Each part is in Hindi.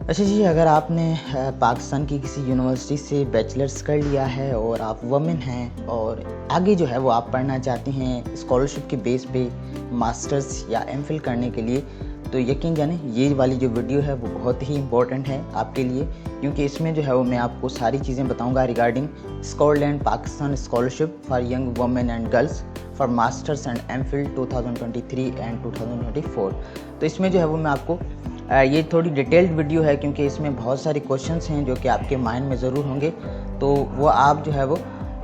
अच्छा जी, अगर आपने पाकिस्तान की किसी यूनिवर्सिटी से बैचलर्स कर लिया है और आप वमेन हैं और आगे जो है वो आप पढ़ना चाहती हैं स्कॉलरशिप के बेस पे मास्टर्स या एमफिल करने के लिए, तो यकीन जाने ये वाली जो वीडियो है वो बहुत ही इम्पोर्टेंट है आपके लिए, क्योंकि इसमें जो है वो मैं आपको सारी चीज़ें बताऊंगा regarding Scotland Pakistan scholarship for young women and girls for masters and MPhil 2023 and 2024। तो इसमें जो है वो मैं आपको ये थोड़ी डिटेल्ड वीडियो है, क्योंकि इसमें बहुत सारे क्वेश्चंस हैं जो कि आपके माइंड में ज़रूर होंगे, तो वो आप जो है वो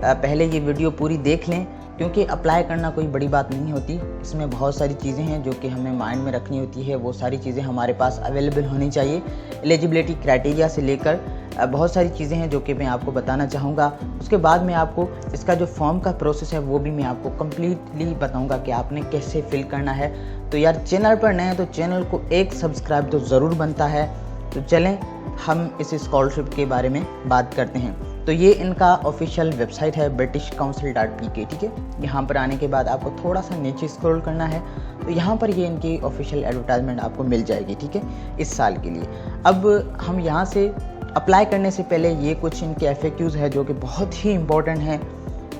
पहले ये वीडियो पूरी देख लें, क्योंकि अप्लाई करना कोई बड़ी बात नहीं होती। इसमें बहुत सारी चीज़ें हैं जो कि हमें माइंड में रखनी होती है, वो सारी चीज़ें हमारे पास अवेलेबल होनी चाहिए। एलिजिबिलिटी क्राइटेरिया से लेकर बहुत सारी चीज़ें हैं जो कि मैं आपको बताना चाहूँगा। उसके बाद में आपको इसका जो फॉर्म का प्रोसेस है वो भी मैं आपको कम्प्लीटली बताऊँगा कि आपने कैसे फिल करना है। तो यार, चैनल पर नए हैं तो चैनल को एक सब्सक्राइब तो ज़रूर बनता है। तो चलें हम इस स्कॉलरशिप के बारे में बात करते हैं। तो ये इनका ऑफिशियल वेबसाइट है britishcouncil.pk, ठीक है। यहाँ पर आने के बाद आपको थोड़ा सा नीचे स्क्रॉल करना है, तो यहाँ पर ये इनकी ऑफिशियल एडवर्टाइजमेंट आपको मिल जाएगी, ठीक है, इस साल के लिए। अब हम यहाँ से अप्लाई करने से पहले ये कुछ इनके FAQs है जो कि बहुत ही इंपॉर्टेंट हैं।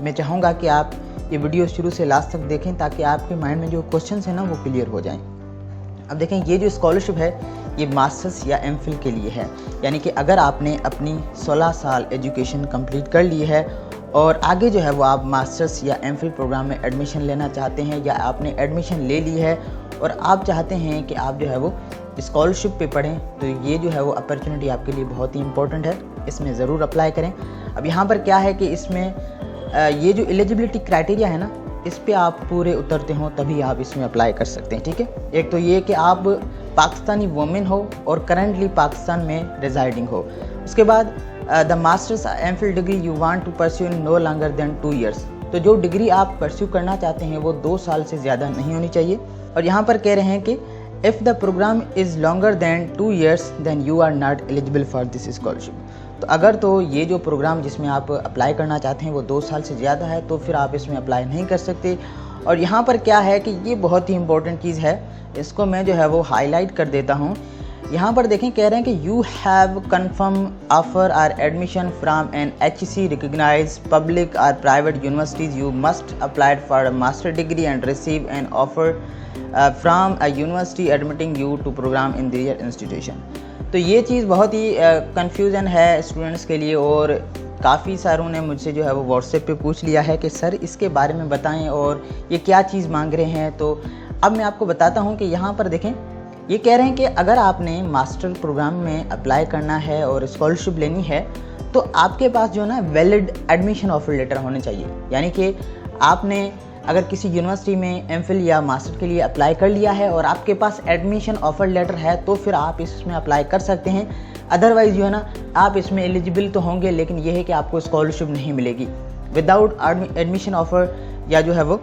मैं चाहूँगा कि आप ये वीडियो शुरू से लास्ट तक देखें ताकि आपके माइंड में जो क्वेश्चंस हैं ना वो क्लियर हो जाएं। अब देखें, ये जो स्कॉलरशिप है ये मास्टर्स या एमफिल के लिए है, यानी कि अगर आपने अपनी 16 साल एजुकेशन कंप्लीट कर ली है और आगे जो है वो आप मास्टर्स या एमफिल प्रोग्राम में एडमिशन लेना चाहते हैं, या आपने एडमिशन ले ली है और आप चाहते हैं कि आप जो है वो स्कॉलरशिप पे पढ़ें, तो ये जो है वो अपॉर्चुनिटी आपके लिए बहुत ही इंपॉर्टेंट है, इसमें ज़रूर अप्लाई करें। अब यहाँ पर क्या है कि इसमें ये जो एलिजिबिलिटी क्राइटेरिया है ना, इस पे आप पूरे उतरते हो तभी आप इसमें अप्लाई कर सकते हैं, ठीक है। एक तो ये कि आप पाकिस्तानी वुमेन हो और करंटली पाकिस्तान में रिजाइडिंग हो। उसके बाद the masters MPhil degree you want to pursue in no longer than 2 years, तो जो डिग्री आप परस्यू करना चाहते हैं वो 2 साल से ज़्यादा नहीं होनी चाहिए। और यहाँ पर कह रहे हैं कि if the programme is longer than 2 years then you are not eligible for this scholarship. तो अगर तो ये जो प्रोग्राम जिसमें आप अप्लाई करना चाहते हैं वो 2 साल से ज़्यादा है तो फिर आप इसमें अप्लाई नहीं कर सकते। और यहाँ पर क्या है कि ये बहुत ही इंपॉर्टेंट चीज़ है, इसको मैं जो है वो हाईलाइट कर देता हूँ। यहाँ पर देखें, कह रहे हैं कि you have confirm offer or admission from an HEC recognise public or private universities, you must applied for master degree and receive an offer from a university admitting you to programme in their institution. तो ये चीज़ बहुत ही कन्फ्यूज़न है स्टूडेंट्स के लिए, और काफ़ी सारों ने मुझसे जो है वो व्हाट्सएप पे पूछ लिया है कि सर इसके बारे में बताएं और ये क्या चीज़ मांग रहे हैं। तो अब मैं आपको बताता हूँ कि यहाँ पर देखें, ये कह रहे हैं कि अगर आपने मास्टर प्रोग्राम में अप्लाई करना है और स्कॉलरशिप लेनी है तो आपके पास जो ना वैलिड एडमिशन ऑफर लेटर होने चाहिए। यानी कि आपने अगर किसी यूनिवर्सिटी में एमफिल या मास्टर के लिए अप्लाई कर लिया है और आपके पास एडमिशन ऑफर लेटर है तो फिर आप इसमें अप्लाई कर सकते हैं। अदरवाइज़ जो है ना, आप इसमें एलिजिबल तो होंगे लेकिन यह है कि आपको स्कॉलरशिप नहीं मिलेगी। विदाउट एडमिशन ऑफर या जो है वो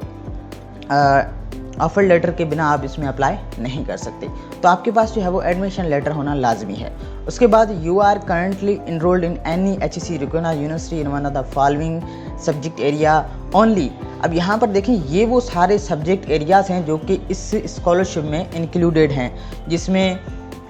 ऑफर लेटर के बिना आप इसमें अप्लाई नहीं कर सकते। तो आपके पास जो है वो एडमिशन लेटर होना लाजमी है। उसके बाद you are currently enrolled in any HEC recognised university in one of the following subject area only. अब यहाँ पर देखें, ये वो सारे सब्जेक्ट एरियाज़ हैं जो कि इस स्कॉलरशिप में इंक्लूडेड हैं, जिसमें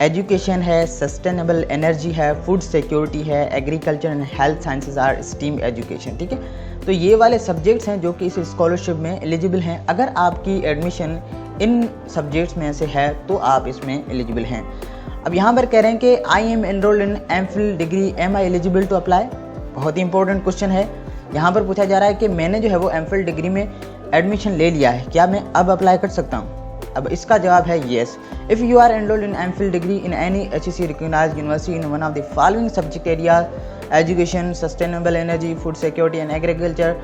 एजुकेशन है, सस्टेनेबल एनर्जी है, फूड सिक्योरिटी है, agriculture and health sciences or STEM education, ठीक है। तो ये वाले सब्जेक्ट्स हैं जो कि इस स्कॉलरशिप में एलिजिबल हैं। अगर आपकी एडमिशन इन सब्जेक्ट्स में से है तो आप इसमें एलिजिबल हैं। अब यहाँ पर कह रहे हैं कि I am enrolled in MPhil degree, am I eligible to apply. बहुत ही इंपॉर्टेंट क्वेश्चन है। यहाँ पर पूछा जा रहा है कि मैंने जो है वो एमफिल डिग्री में एडमिशन ले लिया है, क्या मैं अब अप्लाई कर सकता हूँ? अब इसका जवाब है yes. If you are enrolled in MPhil degree in any HEC recognised university in one of the following subject area education, sustainable energy, food security and agriculture,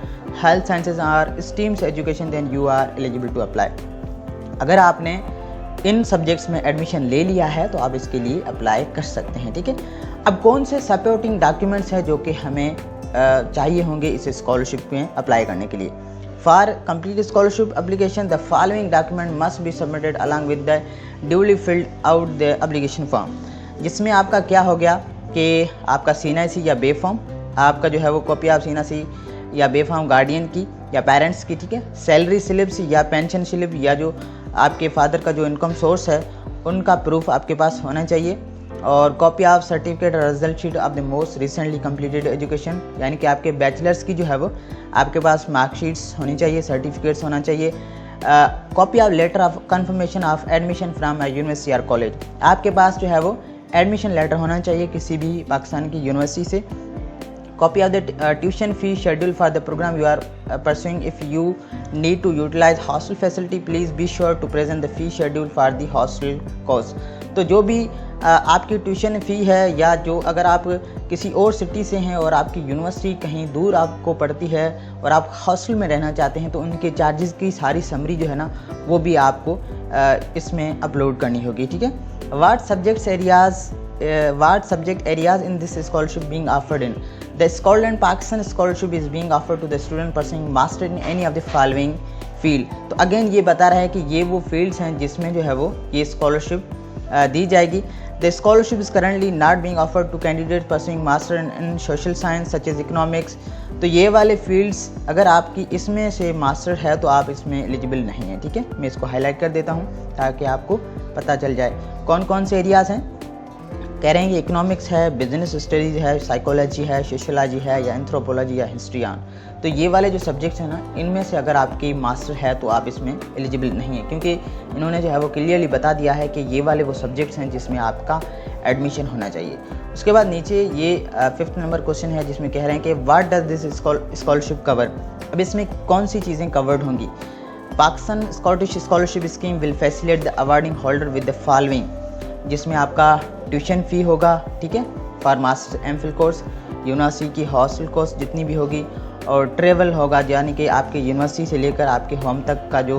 health sciences or STEMs education, then you are eligible to apply. अगर आपने इन सब्जेक्ट्स में एडमिशन ले लिया है तो आप इसके लिए अप्लाई कर सकते हैं, ठीक है। अब कौन से सपोर्टिंग डॉक्यूमेंट्स हैं जो कि हमें चाहिए होंगे इस स्कॉलरशिप में अप्लाई करने के लिए? For complete scholarship application the following document must be submitted along with the duly field out the application form. जिसमें आपका क्या हो गया कि आपका CNIC या बे फॉर्म, आपका जो है वो कॉपी ऑफ CNIC या बे फॉर्म गार्डियन की या पेरेंट्स की, ठीक है, सैलरी स्लिप्स या पेंशन स्लिप या जो आपके फादर का जो इनकम सोर्स है उनका प्रूफ आपके पास होना चाहिए। और कॉपी ऑफ सर्टिफिकेट और result sheet of the most recently completed education, यानी कि आपके बैचलर्स की जो है वो आपके पास मार्कशीट्स होनी चाहिए, सर्टिफिकेट्स होना चाहिए। Copy of letter of confirmation of admission from university और कॉलेज, आपके पास जो है वो एडमिशन लेटर होना चाहिए किसी भी पाकिस्तान की यूनिवर्सिटी से। Copy of the tuition fee schedule for the program you are pursuing, if you need to utilise hostel facility please be sure to present the fee schedule for the hostel cost. तो जो भी आपकी ट्यूशन फ़ी है, या जो अगर आप किसी और सिटी से हैं और आपकी यूनिवर्सिटी कहीं दूर आपको पड़ती है और आप हॉस्टल में रहना चाहते हैं, तो उनके चार्जेस की सारी समरी जो है ना वो भी आपको इसमें अपलोड करनी होगी, ठीक है। What subject areas in this scholarship being offered in the Scotland Pakistan scholarship is being offered to the student pursuing master in any of the following field. तो अगेन ये बता रहा है कि ये वो फील्ड्स हैं जिसमें जो है वो ये स्कॉलरशिप दी जाएगी। The scholarship is currently not being offered to candidate pursuing master in social science such as economics. तो ये वाले फील्ड्स अगर आपकी इसमें से मास्टर है तो आप इसमें एलिजिबल नहीं हैं, ठीक है। मैं इसको हाईलाइट कर देता हूँ ताकि आपको पता चल जाए कौन कौन से एरियाज़ हैं। कह रहे हैं कि इकोनॉमिक्स है, बिजनेस स्टडीज़ है, साइकोलॉजी है, सोशोलॉजी है, या एंथ्रोपोलॉजी या हिस्ट्रियान। तो ये वाले जो सब्जेक्ट्स हैं ना, इनमें से अगर आपकी मास्टर है तो आप इसमें एलिजिबल नहीं है, क्योंकि इन्होंने जो है वो क्लियरली बता दिया है कि ये वाले वो सब्जेक्ट्स हैं जिसमें आपका एडमिशन होना चाहिए। उसके बाद नीचे ये 5th नंबर क्वेश्चन है जिसमें कह रहे हैं कि what does this scholarship cover. अब इसमें कौन सी चीज़ें कवर्ड होंगी। Pakistan Scottish scholarship scheme will facilitate the awarding holder with the following, जिसमें आपका ट्यूशन फ़ी होगा, ठीक है, for master MPhil course, university की हॉस्टल कॉस्ट जितनी भी होगी, और ट्रेवल होगा, यानी कि आपके यूनिवर्सिटी से लेकर आपके होम तक का जो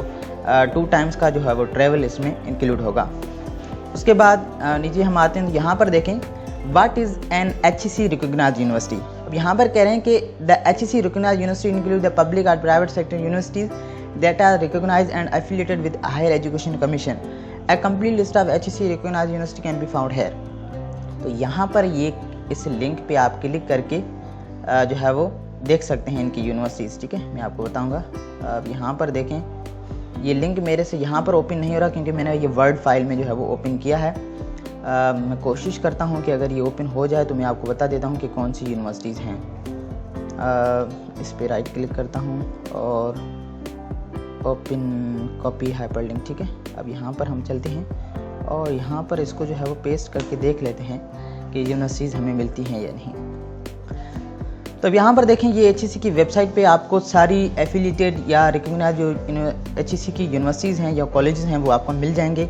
2 टाइम्स का जो है वो ट्रेवल इसमें इंक्लूड होगा। उसके बाद नीचे हम आते हैं, यहाँ पर देखें what is an HEC recognised university. अब यहाँ पर कह रहे हैं कि the HEC recognised university include the public और private sector universities that are recognised and affiliated with higher education commission. A complete list of HEC recognized university can be found here। तो यहाँ पर ये इस लिंक पे आप क्लिक करके जो है वो देख सकते हैं इनकी यूनिवर्सिटीज़, ठीक है। मैं आपको बताऊँगा। अब यहाँ पर देखें, ये लिंक मेरे से यहाँ पर ओपन नहीं हो रहा क्योंकि मैंने ये वर्ड फाइल में जो है वो ओपन किया है। मैं कोशिश करता हूँ कि अगर ये ओपन हो जाए तो मैं आपको बता देता हूँ कि कौन सी यूनिवर्सिटीज़ हैं। इस पर राइट क्लिक करता हूँ और ओपन कॉपी हाइपरलिंक, ठीक है। अब यहाँ पर हम चलते हैं और यहाँ पर इसको जो है वो पेस्ट करके देख लेते हैं कि यूनिवर्सिटीज़ हमें मिलती हैं या नहीं। तो अब यहाँ पर देखें, ये HEC की वेबसाइट पे आपको सारी एफिलिएटेड या रिकॉग्नाइज्ड जो HEC की यूनिवर्सिटीज़ हैं या कॉलेजेस हैं वो आपको मिल जाएंगे।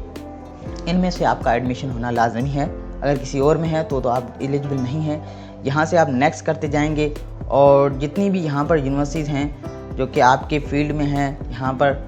इनमें से आपका एडमिशन होना लाजमी है। अगर किसी और में है तो आप एलिजिबल नहीं हैं। यहाँ से आप नेक्स्ट करते जाएंगे और जितनी भी यहाँ पर यूनिवर्सिटीज़ हैं जो कि आपके फील्ड में हैं, यहाँ पर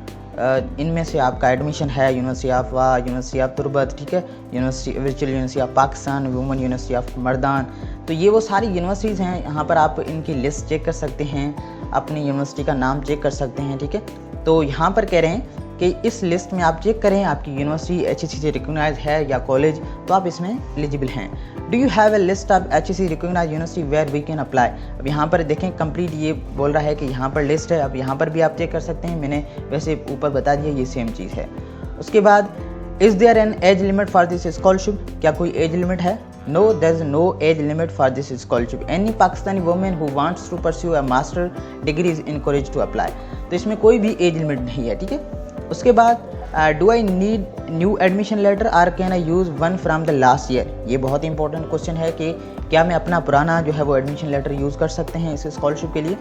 इनमें से आपका एडमिशन है। यूनिवर्सिटी ऑफ वाह, यूनिवर्सिटी ऑफ तुर्बत, ठीक है, university virtual university of Pakistan, women university of Mardan. तो ये वो सारी यूनिवर्सिटीज़ हैं। यहाँ पर आप इनकी लिस्ट चेक कर सकते हैं, अपनी यूनिवर्सिटी का नाम चेक कर सकते हैं, ठीक है। तो यहाँ पर कह रहे हैं कि इस लिस्ट में आप चेक करें आपकी यूनिवर्सिटी HEC से रिकॉग्नाइज है या कॉलेज, तो आप इसमें एलिजिबल हैं। Do you have a list of HEC recognise university where we can apply. अब यहाँ पर देखें कंप्लीट ये बोल रहा है कि यहाँ पर लिस्ट है। अब यहाँ पर भी आप चेक कर सकते हैं, मैंने वैसे ऊपर बता दिया, ये सेम चीज़ है। उसके बाद is there an age limit for this scholarship, क्या कोई एज लिमिट है। No, there is no age limit for this scholarship. Any Pakistani women who wants to pursue a master degree is encourage to apply. तो इसमें कोई भी एज लिमिट नहीं है, ठीक है। उसके बाद do I need new admission letter और can I use one from the last year. ये बहुत इंपॉर्टेंट क्वेश्चन है कि क्या मैं अपना पुराना जो है वो एडमिशन लेटर यूज़ कर सकते हैं इस स्कॉलरशिप के लिए।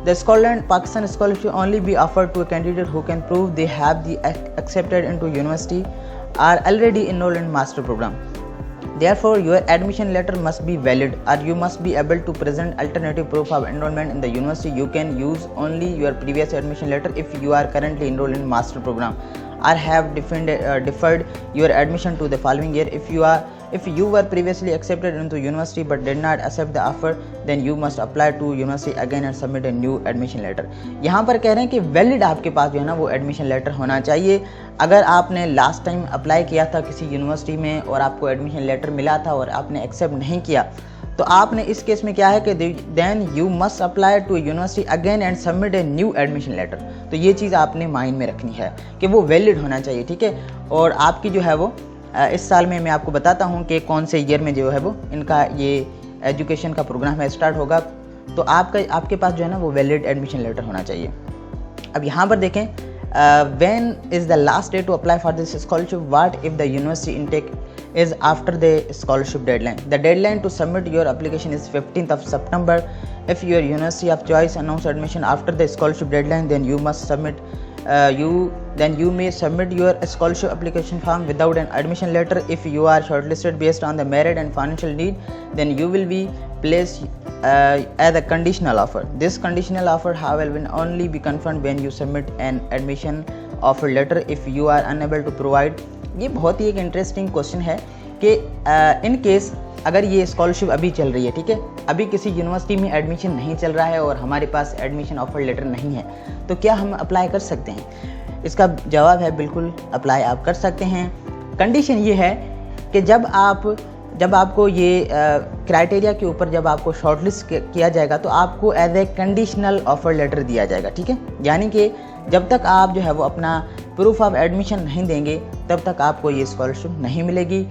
The Scotland Pakistan scholarship only be offered to a candidate who can prove they have the accepted into university are already enrolled in master program. Therefore, your admission letter must be valid or you must be able to present alternative proof of enrollment in the university. You can use only your previous admission letter if you are currently enrolled in master program or have deferred your admission to the following year. If you were previously accepted into university but did not accept the offer, then you must apply to university again and submit a new admission letter. यहाँ पर कह रहे हैं कि वैलिड आपके पास जो है ना वो एडमिशन लेटर होना चाहिए। अगर आपने लास्ट टाइम अप्लाई किया था किसी यूनिवर्सिटी में और आपको एडमिशन लेटर मिला था और आपने एक्सेप्ट नहीं किया, तो आपने इस केस में क्या है कि then you must apply to university again and submit a new admission letter. तो ये चीज़ आपने माइंड में रखनी है कि वो वैलिड होना चाहिए, ठीक है। और आपकी जो है वो इस साल में मैं आपको बताता हूँ कि कौन से ईयर में जो है वो इनका ये एजुकेशन का प्रोग्राम है स्टार्ट होगा। तो आपके पास जो है ना वो वैलिड एडमिशन लेटर होना चाहिए। अब यहाँ पर देखें, when is the last day to apply for this scholarship? What if the university intake is after the scholarship deadline? The deadline to submit your application is 15th of September. If your university of choice announce admission after the scholarship deadline, then you may submit your scholarship application form without an admission letter. If you are shortlisted based on the merit and financial need, then you will be placed as a conditional offer. This conditional offer, however, will only be confirmed when you submit an admission offer letter if you are unable to provide. ये बहुत ही एक इंटरेस्टिंग क्वेश्चन है कि इन केस अगर ये स्कॉलरशिप अभी चल रही है, ठीक है, अभी किसी यूनिवर्सिटी में एडमिशन नहीं चल रहा है और हमारे पास एडमिशन ऑफर लेटर नहीं है, तो क्या हम अप्लाई कर सकते हैं? इसका जवाब है बिल्कुल अप्लाई आप कर सकते हैं। कंडीशन ये है कि जब आपको ये क्राइटेरिया के ऊपर जब आपको शॉर्टलिस्ट किया जाएगा तो आपको as a conditional offer letter दिया जाएगा, ठीक है। यानी कि जब तक आप जो है वो अपना प्रूफ ऑफ एडमिशन नहीं देंगे तब तक आपको ये स्कॉलरशिप नहीं मिलेगी।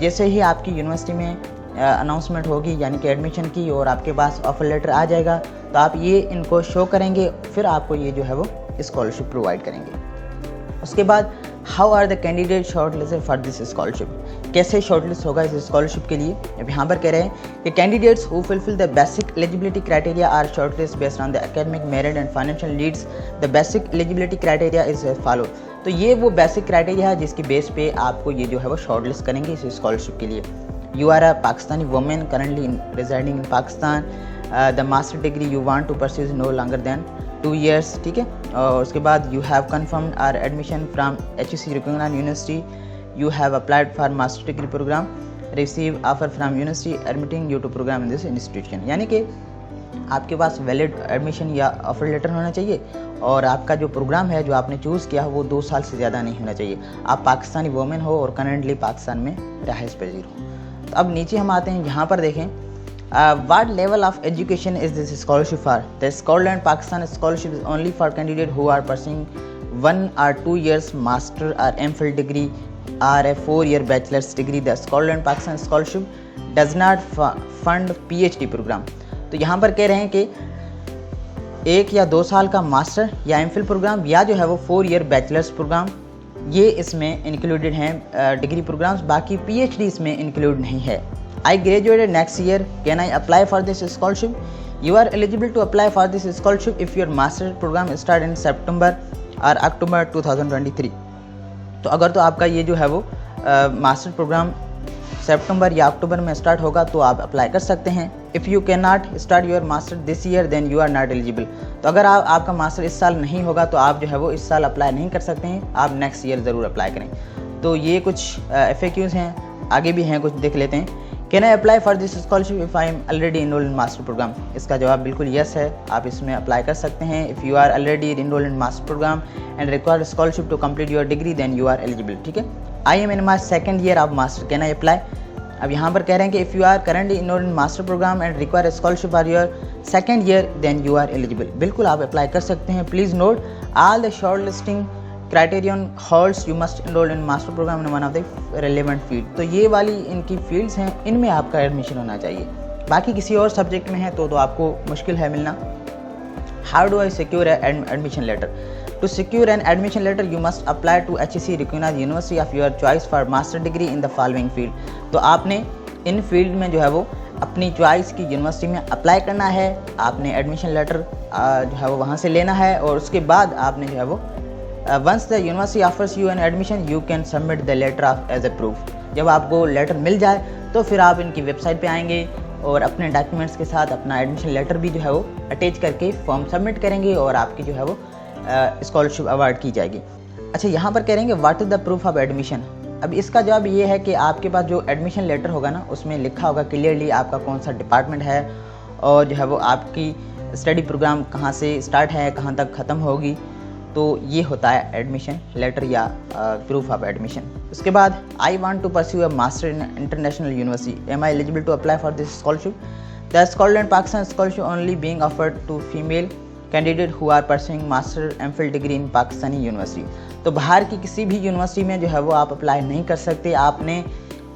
जैसे ही आपकी यूनिवर्सिटी में अनाउंसमेंट होगी यानी कि एडमिशन की और आपके पास ऑफर लेटर आ जाएगा तो आप ये इनको शो करेंगे, फिर आपको ये जो है वो स्कॉलरशिप प्रोवाइड करेंगे। उसके बाद how are the candidate shortlisted for this scholarship? कैसे शॉर्टलिस्ट होगा इस स्कॉलरशिप के लिए? अब यहाँ पर कह रहे हैं कि candidates who fulfil the basic eligibility criteria are shortlist based on the academic merit and financial needs. The basic eligibility criteria is follow. तो ये वो बेसिक क्राइटेरिया है जिसकी बेस पे आपको ये जो है वो शॉर्टलिस्ट करेंगे इस स्कॉलरशिप के लिए। You are a Pakistani women currently residing in Pakistan, the master degree you want to pursue is no longer than 2 years, ठीक है। और उसके बाद you have confirmed our admission from HEC recognised university, you have applied for master degree program, receive offer from university admitting you to programme in this institution. यानी कि आपके पास वैलिड एडमिशन या ऑफर लेटर होना चाहिए और आपका जो प्रोग्राम है जो आपने चूज़ किया वो 2 साल से ज़्यादा नहीं होना चाहिए। आप पाकिस्तानी वुमेन हो और करंटली पाकिस्तान में रहाइश पजीर हो। तो अब नीचे हम आते हैं, यहाँ पर देखें what level of education is this scholarship for? The Scotland Pakistan scholarship is only for candidates who are pursuing 1 or 2 years master or MPhil degree or a 4-year bachelor's degree. The Scotland Pakistan scholarship does not fund PhD program. तो यहाँ पर कह रहे हैं कि 1 या 2 साल का मास्टर या MPhil प्रोग्राम या जो है वो 4-year बैचलर्स प्रोग्राम ये इसमें इंक्लूडेड हैं डिग्री प्रोग्राम्स, बाकी PhD इसमें इंक्लूड नहीं है। I graduated next year. Can I apply for this scholarship? You are eligible to apply for this scholarship if your master program start in September or October 2023. तो अगर तो आपका ये जो है वो मास्टर प्रोग्राम सितंबर या अक्टूबर में स्टार्ट होगा तो आप अप्लाई कर सकते हैं। If you can not start your master this year then you are not eligible. तो अगर आपका मास्टर इस साल नहीं होगा तो आप जो है वो इस साल अप्लाई नहीं कर सकते हैं, आप नेक्स्ट ईयर ज़रूर अप्लाई करें। तो ये कुछ FAQs हैं, आगे भी हैं कुछ, देख लेते हैं। Can I apply for this scholarship if I am already enrolled in master program? इसका जवाब बिल्कुल यस है, आप इसमें अप्लाई कर सकते हैं। If you are already enrolled in master program and require scholarship to complete your degree then you are eligible, ठीक है। I am in my 2nd year of master, can I apply? अब यहाँ पर कह रहे हैं कि if you are currently enrolled in master program and require scholarship for your 2nd year then you are eligible. बिल्कुल आप अप्लाई कर सकते हैं। Please note all the shortlisting criterion holds you must enrol in master program in one of the relevant field. तो ये वाली इनकी फील्ड्स हैं, इनमें आपका एडमिशन होना चाहिए। बाकी किसी और सब्जेक्ट में है तो आपको मुश्किल है मिलना। How do I secure admission letter? To secure an admission letter you must apply to HEC recognised university of your choice for master degree in the following field. तो आपने इन फील्ड में जो है वो अपनी चॉइस की यूनिवर्सिटी में अप्लाई करना है, आपने एडमिशन लेटर जो है वो वहाँ से लेना है और उसके बाद आपने जो है वो once the university offers you an admission you can submit the letter of as a proof। जब आपको लेटर मिल जाए तो फिर आप इनकी वेबसाइट पे आएंगे और अपने डॉक्यूमेंट्स के साथ अपना एडमिशन लेटर भी जो है वो अटैच करके फॉर्म सबमिट करेंगे और आपकी जो है वो स्कॉलरशिप अवार्ड की जाएगी। अच्छा, यहाँ पर कह रहे हैं what is the proof of admission? अब इसका जवाब ये है कि आपके पास जो एडमिशन लेटर होगा ना उसमें लिखा होगा क्लियरली आपका कौन सा डिपार्टमेंट है और जो है वो आपकी स्टडी प्रोग्राम कहाँ से स्टार्ट है, कहाँ तक ख़त्म होगी। तो ये होता है एडमिशन लेटर या प्रूफ ऑफ एडमिशन। उसके बाद I want to pursue a master in international university, am I eligible to apply for this scholarship? The Scotland Pakistan scholarship only being offered to female candidate who are pursuing master MPhil degree in Pakistani university. तो बाहर की किसी भी यूनिवर्सिटी में जो है वो आप अप्लाई नहीं कर सकते, आपने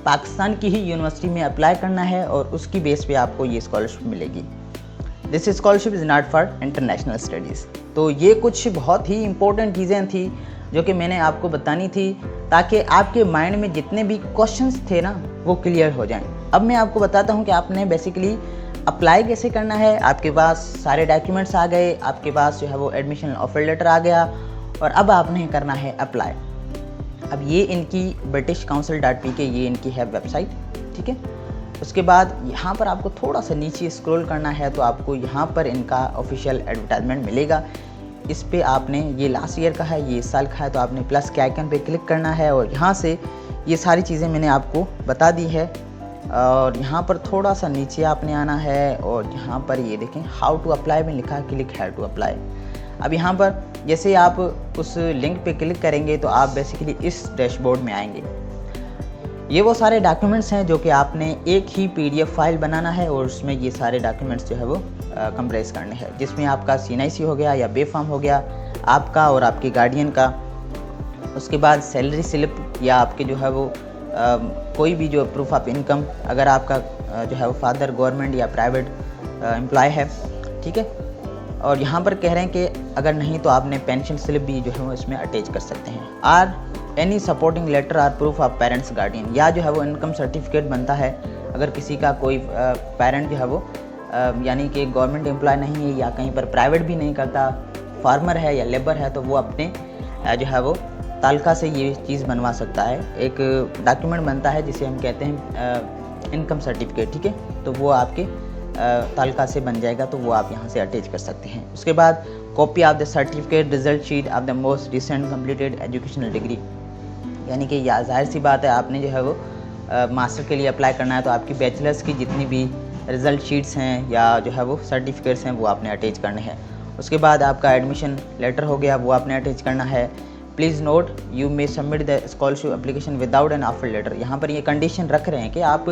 पाकिस्तान की ही यूनिवर्सिटी में अप्लाई करना है और उसकी बेस पे आपको ये स्कॉलरशिप मिलेगी। This scholarship is not for international studies. तो ये कुछ बहुत ही इंपॉर्टेंट चीज़ें थी जो कि मैंने आपको बतानी थी ताकि आपके माइंड में जितने भी क्वेश्चंस थे ना वो क्लियर हो जाएं। अब मैं आपको बताता हूँ कि आपने बेसिकली अप्लाई कैसे करना है। आपके पास सारे डॉक्यूमेंट्स आ गए, आपके पास जो है वो एडमिशन ऑफर लेटर आ गया और अब आपने करना है अप्लाई। अब ये इनकी BritishCouncil.pk ये इनकी है वेबसाइट, ठीक है। उसके बाद यहाँ पर आपको थोड़ा सा नीचे स्क्रॉल करना है तो आपको यहाँ पर इनका ऑफिशियल एडवर्टाइजमेंट मिलेगा। इस पे आपने, ये लास्ट ईयर का है, ये इस साल का है, तो आपने प्लस के आइकन पे क्लिक करना है और यहाँ से ये सारी चीज़ें मैंने आपको बता दी है। और यहाँ पर थोड़ा सा नीचे आपने आना है और यहाँ पर ये देखें हाउ टू अप्लाई में लिखा है क्लिक हेयर टू अप्लाई। अब यहाँ पर जैसे आप उस लिंक पे क्लिक करेंगे तो आप बेसिकली इस डैशबोर्ड में आएंगे। ये वो सारे डॉक्यूमेंट्स हैं जो कि आपने एक ही PDF फाइल बनाना है और उसमें ये सारे डॉक्यूमेंट्स जो है वो कंप्रेस करने हैं, जिसमें आपका CNIC हो गया या बेफार्म हो गया आपका और आपके गार्डियन का। उसके बाद सैलरी स्लिप या आपके जो है वो कोई भी जो प्रूफ ऑफ इनकम, अगर आपका जो है वो फादर गवर्नमेंट या प्राइवेट एम्प्लॉय है, ठीक है। और यहाँ पर कह रहे हैं कि अगर नहीं तो आपने पेंशन स्लिप भी जो है वो इसमें अटैच कर सकते हैं। Are any supporting letter are proof of parents guardian, या जो है वो इनकम सर्टिफिकेट बनता है अगर किसी का कोई पेरेंट जो है वो यानी कि गवर्नमेंट एम्प्लॉय नहीं है या कहीं पर प्राइवेट भी नहीं करता, फार्मर है या लेबर है, तो वो अपने जो है वो तालका से ये चीज़ बनवा सकता है। एक डॉक्यूमेंट बनता है जिसे हम कहते हैं इनकम सर्टिफिकेट, ठीक है। तो वो आपके तालका से बन जाएगा, तो वो आप यहाँ से अटैच कर सकते हैं। उसके बाद copy of the certificate result sheet of the most recent completed educational degree, यानी कि जाहिर सी बात है आपने जो है वो मास्टर के लिए अप्लाई करना है तो आपकी बैचलर्स की जितनी भी रिज़ल्ट शीट्स हैं या जो है वो सर्टिफिकेट्स हैं वो आपने अटैच करने हैं। उसके बाद आपका एडमिशन लेटर हो गया, वो आपने अटैच करना है। Please note you may submit the scholarship application without an offer letter. यहाँ पर ये कंडीशन रख रहे हैं कि आप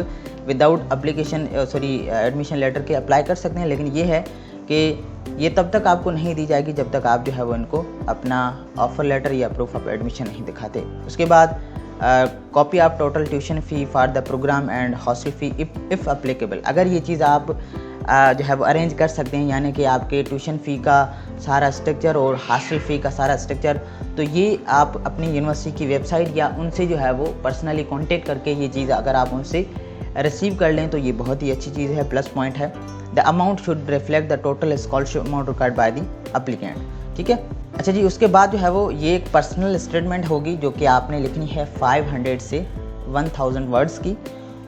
विदाउट एप्लीकेशन एडमिशन लेटर के अप्लाई कर सकते हैं, लेकिन ये है कि ये तब तक आपको नहीं दी जाएगी जब तक आप जो है वो इनको अपना ऑफर लेटर या प्रूफ ऑफ एडमिशन नहीं दिखाते। उसके बाद copy of total tuition fee for the program and hostel fee if applicable. अगर ये चीज़ आप जो है वो अरेंज कर सकते हैं, यानी कि आपके ट्यूशन फ़ी का सारा स्ट्रक्चर और हॉस्टल फ़ी का सारा स्ट्रक्चर, तो ये आप अपनी यूनिवर्सिटी की वेबसाइट या उनसे जो है वो पर्सनली कांटेक्ट करके ये चीज़ अगर आप उनसे रिसीव कर लें तो ये बहुत ही अच्छी चीज़ है, प्लस पॉइंट है। The amount should reflect the total scholarship amount required by the applicant, ठीक है। अच्छा जी, उसके बाद जो है वो ये एक पर्सनल स्टेटमेंट होगी जो कि आपने लिखनी है 500 से 1000 वर्ड्स की,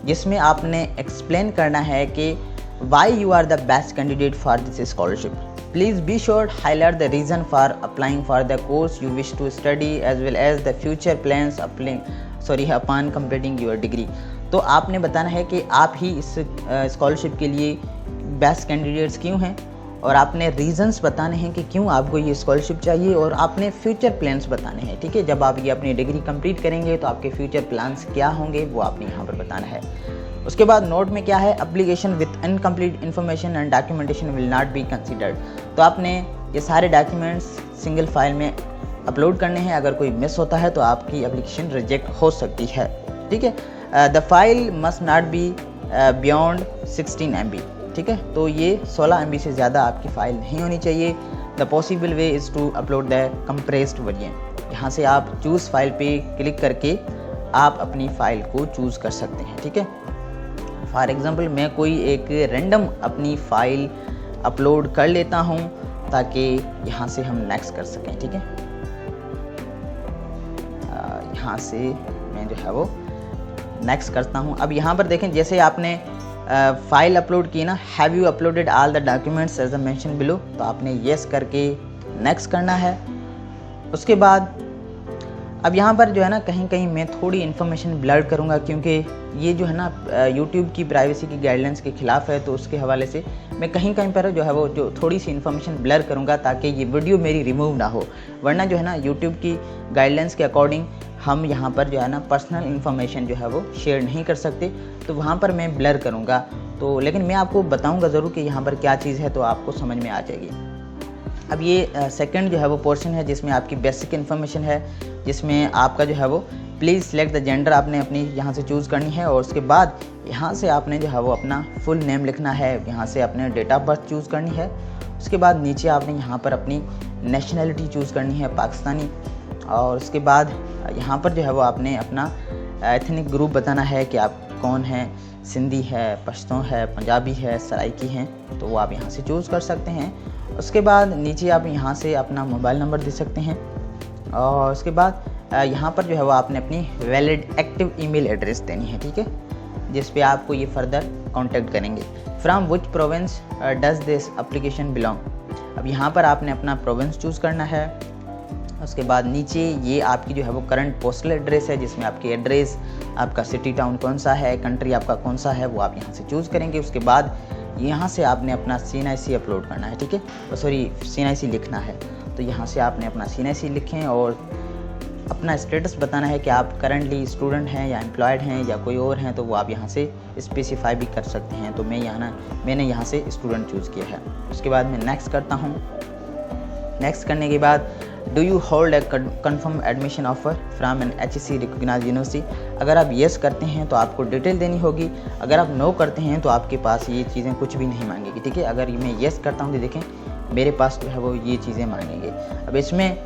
जिसमें आपने एक्सप्लेन करना है कि why you are the best candidate for this scholarship. Please be sure highlight the reason for applying for the course you wish to study as well as the future plans upon completing your degree. तो आपने बताना है कि आप ही इस स्कॉलरशिप के लिए बेस्ट कैंडिडेट्स क्यों हैं और आपने रीज़न्स बताने हैं कि क्यों आपको ये स्कॉलरशिप चाहिए और आपने फ्यूचर प्लान्स बताने हैं, ठीक है। जब आप ये अपनी डिग्री कंप्लीट करेंगे तो आपके फ्यूचर प्लान्स क्या होंगे वो आपने यहाँ पर बताना है। उसके बाद नोट में क्या है, application with incomplete information and documentation will not be considered. तो आपने ये सारे डॉक्यूमेंट्स सिंगल फाइल में अपलोड करने हैं, अगर कोई मिस होता है तो आपकी एप्लीकेशन रिजेक्ट हो सकती है, ठीक है। The file must not be beyond 16 MB, ठीक है। तो ये 16 MB से ज़्यादा आपकी फ़ाइल नहीं होनी चाहिए। The possible way is to upload the compressed version. यहाँ से आप चूज़ फाइल पे क्लिक करके आप अपनी फ़ाइल को चूज़ कर सकते हैं, ठीक है। फॉर एग्ज़ाम्पल मैं कोई एक रैंडम अपनी फ़ाइल अपलोड कर लेता हूँ ताकि यहाँ से हम नेक्स्ट कर सकें, ठीक है। यहाँ से मैं जो है वो नेक्स्ट करता हूँ। अब यहाँ पर देखें, जैसे आपने फाइल अपलोड की ना, have you uploaded all the documents as a mention below, तो आपने येस करके नेक्स्ट करना है। उसके बाद अब यहाँ पर जो है ना कहीं कहीं मैं थोड़ी इन्फॉर्मेशन ब्लर करूँगा क्योंकि ये जो है ना यूट्यूब की प्राइवेसी की गाइडलाइंस के ख़िलाफ़ है, तो उसके हवाले से मैं कहीं कहीं पर जो है वो जो थोड़ी सी इन्फॉर्मेशन ब्लर करूँगा ताकि ये वीडियो मेरी रिमूव ना हो। वरना जो है ना यूट्यूब की गाइडलाइंस के अकॉर्डिंग हम यहाँ पर जो है ना पर्सनल इन्फॉर्मेशन जो है वो शेयर नहीं कर सकते, तो वहाँ पर मैं ब्लर करूँगा। तो लेकिन मैं आपको बताऊँगा ज़रूर कि यहाँ पर क्या चीज़ है, तो आपको समझ में आ जाएगी। अब ये सेकंड जो है वो पोर्शन है जिसमें आपकी बेसिक इन्फॉर्मेशन है, जिसमें आपका जो है वो प्लीज़ सिलेक्ट द जेंडर आपने अपनी यहाँ से चूज़ करनी है। और उसके बाद यहाँ से आपने जो है वो अपना फुल नेम लिखना है, यहाँ से अपने डेट ऑफ बर्थ चूज़ करनी है। उसके बाद नीचे आपने यहाँ पर अपनी नेशनैलिटी चूज़ करनी है, पाकिस्तानी। और उसके बाद यहाँ पर जो है वो आपने अपना एथनिक ग्रुप बताना है कि आप कौन हैं, सिंधी है, पश्तो है, पंजाबी है, सराइकी हैं, तो वो आप यहाँ से चूज़ कर सकते हैं। उसके बाद नीचे आप यहाँ से अपना मोबाइल नंबर दे सकते हैं। और उसके बाद यहाँ पर जो है वो आपने अपनी वैलिड एक्टिव ईमेल एड्रेस देनी है, ठीक है, जिस पे आपको ये फर्दर कांटेक्ट करेंगे। From which province does this application belong. अब यहाँ पर आपने अपना प्रोविंस चूज़ करना है। उसके बाद नीचे ये आपकी जो है वो करंट पोस्टल एड्रेस है, जिसमें आपकी एड्रेस, आपका सिटी टाउन कौन सा है, कंट्री आपका कौन सा है, वो आप यहाँ से चूज़ करेंगे। उसके बाद यहाँ से आपने अपना CNIC अपलोड करना है, ठीक है, सॉरी CNIC लिखना है। तो यहाँ से आपने अपना CNIC लिखें और अपना स्टेटस बताना है कि आप करंटली स्टूडेंट हैं या एम्प्लॉयड हैं या कोई और हैं, तो वो आप यहाँ से स्पेसिफाई भी कर सकते हैं। तो मैंने यहाँ से स्टूडेंट चूज़ किया है। उसके बाद मैं नेक्स्ट करता हूँ। नेक्स्ट करने के बाद do you hold a confirm admission offer from an HEC recognised university. अगर आप येस करते हैं तो आपको डिटेल देनी होगी, अगर आप नो करते हैं तो आपके पास ये चीज़ें कुछ भी नहीं मांगेगी, ठीक है। अगर मैं येस करता हूँ तो देखें मेरे पास जो है वो ये चीज़ें मांगेंगे। अब इसमें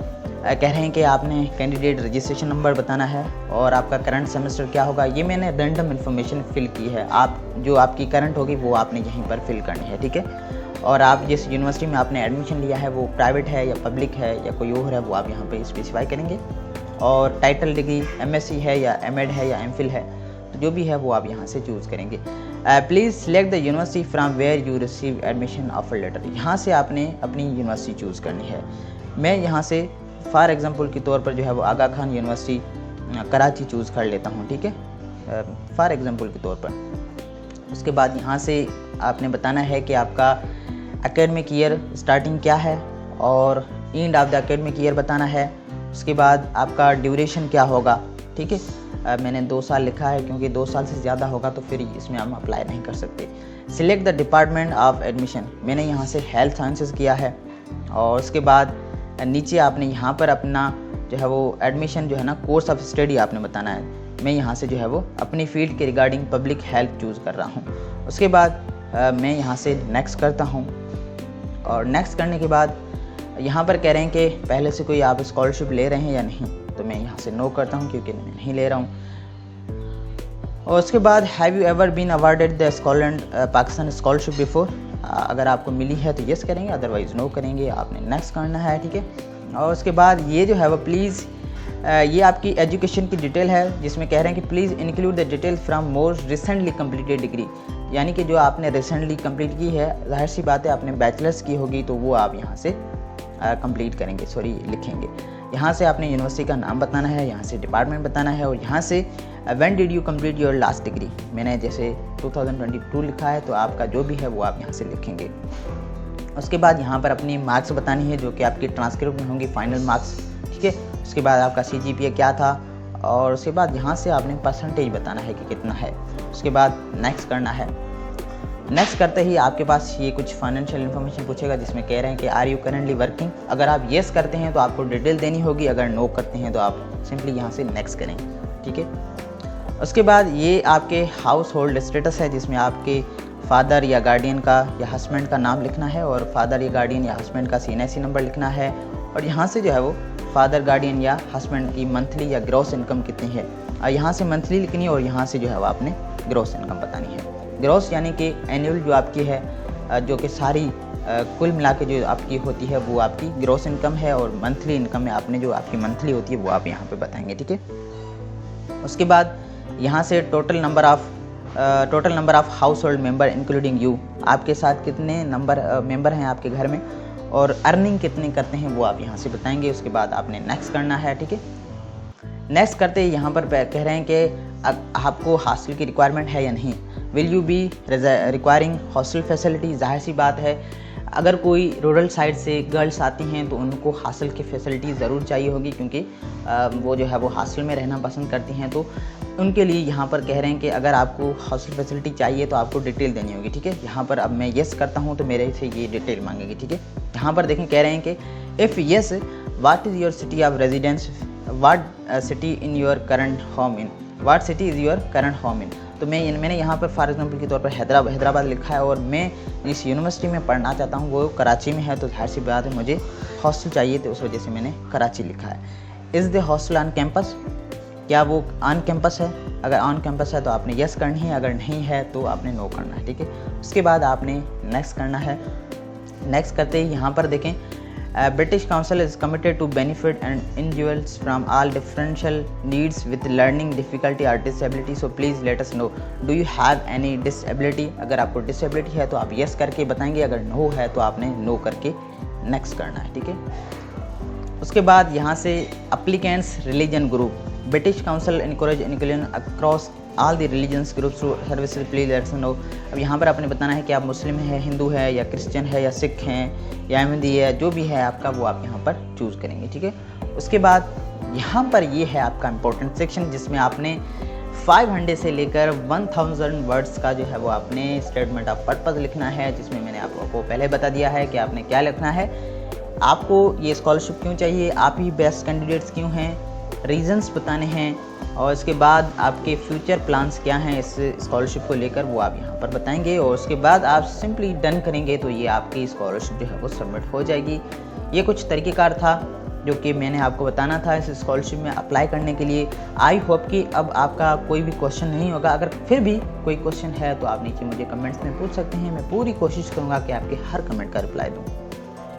कह रहे हैं कि आपने कैंडिडेट रजिस्ट्रेशन नंबर बताना है और आपका करंट सेमेस्टर क्या होगा। ये मैंने रैंडम इन्फॉर्मेशन फिल की है, आप जो आपकी करंट होगी वो आपने यहीं पर फिल करनी है, ठीक है। और आप जिस यूनिवर्सिटी में आपने एडमिशन लिया है वो प्राइवेट है या पब्लिक है या कोई और है, वो आप यहाँ पे स्पेसिफाई करेंगे। और टाइटल डिग्री MSc है या M.Ed है या M.Phil है, तो जो भी है वो आप यहाँ से चूज़ करेंगे। Please select the university from where you receive admission offer letter. यहाँ से आपने अपनी यूनिवर्सिटी चूज़ करनी है। मैं यहाँ से फॉर एग्ज़ाम्पल के तौर पर जो है वो आगा खान यूनिवर्सिटी कराची चूज़ कर लेता हूँ, ठीक है, फॉर एग्ज़ाम्पल के तौर पर। उसके बाद यहाँ से आपने बताना है कि आपका एकेडमिक ईयर स्टार्टिंग क्या है और end of the academic year बताना है। उसके बाद आपका ड्यूरेशन क्या होगा, ठीक है। मैंने 2 साल लिखा है क्योंकि 2 साल से ज़्यादा होगा तो फिर इसमें हम अप्लाई नहीं कर सकते। Select the department of admission, मैंने यहाँ से हेल्थ साइंसेस किया है। और उसके बाद नीचे आपने यहाँ पर अपना जो है वो एडमिशन जो है ना कोर्स ऑफ स्टडी आपने बताना है। मैं यहाँ से जो है वो अपनी फील्ड के रिगार्डिंग पब्लिक हेल्थ चूज़ कर रहा हूँ। उसके बाद मैं यहाँ से नेक्स्ट करता हूँ। और नेक्स्ट करने के बाद यहाँ पर कह रहे हैं कि पहले से कोई आप स्कॉलरशिप ले रहे हैं या नहीं, तो मैं यहाँ से नो करता हूँ क्योंकि मैं नहीं ले रहा हूँ। और उसके बाद have you ever been awarded the Scotland Pakistan scholarship before. अगर आपको मिली है तो येस करेंगे, अदरवाइज़ नो करेंगे, आपने नेक्स्ट करना है, ठीक है। और उसके बाद ये जो है वो प्लीज़ ये आपकी एजुकेशन की डिटेल है, जिसमें कह रहे हैं कि please include the detail from most recently completed degree, यानी कि जो आपने रिसेंटली कंप्लीट की है, जाहिर सी बात है आपने बैचलर्स की होगी तो वो आप यहाँ से कंप्लीट करेंगे, लिखेंगे। यहाँ से आपने यूनिवर्सिटी का नाम बताना है, यहाँ से डिपार्टमेंट बताना है और यहाँ से when did you complete your last degree. मैंने जैसे 2022 लिखा है तो आपका जो भी है वो आप यहाँ से लिखेंगे। उसके बाद यहाँ पर अपनी मार्क्स बतानी है जो कि आपकी ट्रांसक्रिप्ट में होंगी, फाइनल मार्क्स, ठीक है। उसके बाद आपका CGPA क्या था और उसके बाद यहाँ से आपने परसेंटेज बताना है कि कितना है। उसके बाद नेक्स्ट करना है। नेक्स्ट करते ही आपके पास ये कुछ फाइनेंशियल इन्फॉर्मेशन पूछेगा, जिसमें कह रहे हैं कि आर यू करेंटली वर्किंग। अगर आप येस करते हैं तो आपको डिटेल देनी होगी, अगर नो करते हैं तो आप सिंपली यहाँ से नेक्स्ट करेंगे, ठीक है। उसके बाद ये आपके हाउस होल्ड स्टेटस है, जिसमें आपके फादर या गार्डियन का या हस्बैंड का नाम लिखना है और फादर या गार्डियन या हस्बैंड का CNIC नंबर लिखना है। और यहाँ से जो है वो फादर गार्डियन या हस्बैंड की मंथली या ग्रॉस इनकम कितनी है, यहाँ से मंथली लिखनी है और यहाँ से जो है वो आपने ग्रॉस इनकम बतानी है। ग्रॉस यानी कि एनुअल जो आपकी है, जो कि सारी कुल मिला के जो आपकी होती है वो आपकी ग्रॉस इनकम है। और मंथली इनकम में आपने जो आपकी मंथली होती है वो आप यहाँ पे बताएंगे, ठीक है। उसके बाद यहाँ से total number of house hold member including you, आपके साथ कितने मेंबर हैं आपके घर में और अर्निंग कितने करते हैं वो आप यहाँ से बताएंगे। उसके बाद आपने नेक्स्ट करना है, ठीक है। नेक्स्ट करते ही यहाँ पर कह रहे हैं कि आपको हॉस्टल की रिक्वायरमेंट है या नहीं। Will you be requiring hostel facility. जाहिर सी बात है अगर कोई रूरल साइड से गर्ल्स आती हैं तो उनको हॉस्टल की फैसिलिटी ज़रूर चाहिए होगी, क्योंकि वो जो है वो हॉस्टल में रहना पसंद करती हैं। तो उनके लिए यहाँ पर कह रहे हैं कि अगर आपको हॉस्टल फैसिलिटी चाहिए तो आपको डिटेल देनी होगी, ठीक है। यहाँ पर अब मैं येस करता हूँ तो मेरे से ये डिटेल मांगेगी, ठीक है। यहाँ पर देखें कह रहे हैं कि if yes what is your city of residence, what city in your current home in, what city is your current home in. तो मैंने यहाँ पर फॉर एग्जांपल के तौर पर हैदराबाद लिखा है और मैं जिस यूनिवर्सिटी में पढ़ना चाहता हूँ वो कराची में है, तो जाहिर सी बात है मुझे हॉस्टल चाहिए, तो उस वजह से मैंने कराची लिखा है। Is the hostel on campus, क्या वो ऑन कैंपस है? अगर ऑन कैंपस है तो आपने यस करनी है, अगर नहीं है तो आपने नो करना है, ठीक है। उसके बाद आपने नेक्स्ट करना है। नेक्स्ट करते ही यहाँ पर देखें British Council is committed to benefit and individuals from all differential needs with learning difficulty or disability, so please let us know, do you have any disability? अगर आपको disability है तो आप yes करके बताएंगे, अगर no है तो आपने no करके next करना है, ठीक है। उसके बाद यहाँ से applicants religion group, British Council encourage inclusion across all the religions groups through services, please let us know। अब यहाँ पर आपने बताना है कि आप मुस्लिम हैं, हिंदू है या क्रिश्चियन है या सिख हैं या अहमदी है, जो भी है आपका वो आप यहाँ पर चूज़ करेंगे, ठीक है। उसके बाद यहाँ पर ये है आपका इम्पोर्टेंट सेक्शन जिसमें आपने 500 से लेकर 1000 वर्ड्स का जो है वो आपने स्टेटमेंट ऑफ पर्पस लिखना है, जिसमें मैंने आपको पहले बता दिया है कि आपने क्या लिखना है, आपको ये स्कॉलरशिप क्यों चाहिए, आप ही बेस्ट कैंडिडेट्स क्यों हैं, रीजंस बताने हैं, और इसके बाद आपके फ्यूचर प्लान्स क्या हैं इस स्कॉलरशिप को लेकर वो आप यहाँ पर बताएंगे। और उसके बाद आप सिंपली डन करेंगे तो ये आपकी स्कॉलरशिप जो है वो सबमिट हो जाएगी। ये कुछ तरीक़ेकार था जो कि मैंने आपको बताना था इस स्कॉलरशिप में अप्लाई करने के लिए। आई होप कि अब आपका कोई भी क्वेश्चन नहीं होगा। अगर फिर भी कोई क्वेश्चन है तो आप नीचे मुझे कमेंट्स में पूछ सकते हैं, मैं पूरी कोशिश करूँगा कि आपके हर कमेंट का रिप्लाई दूँ।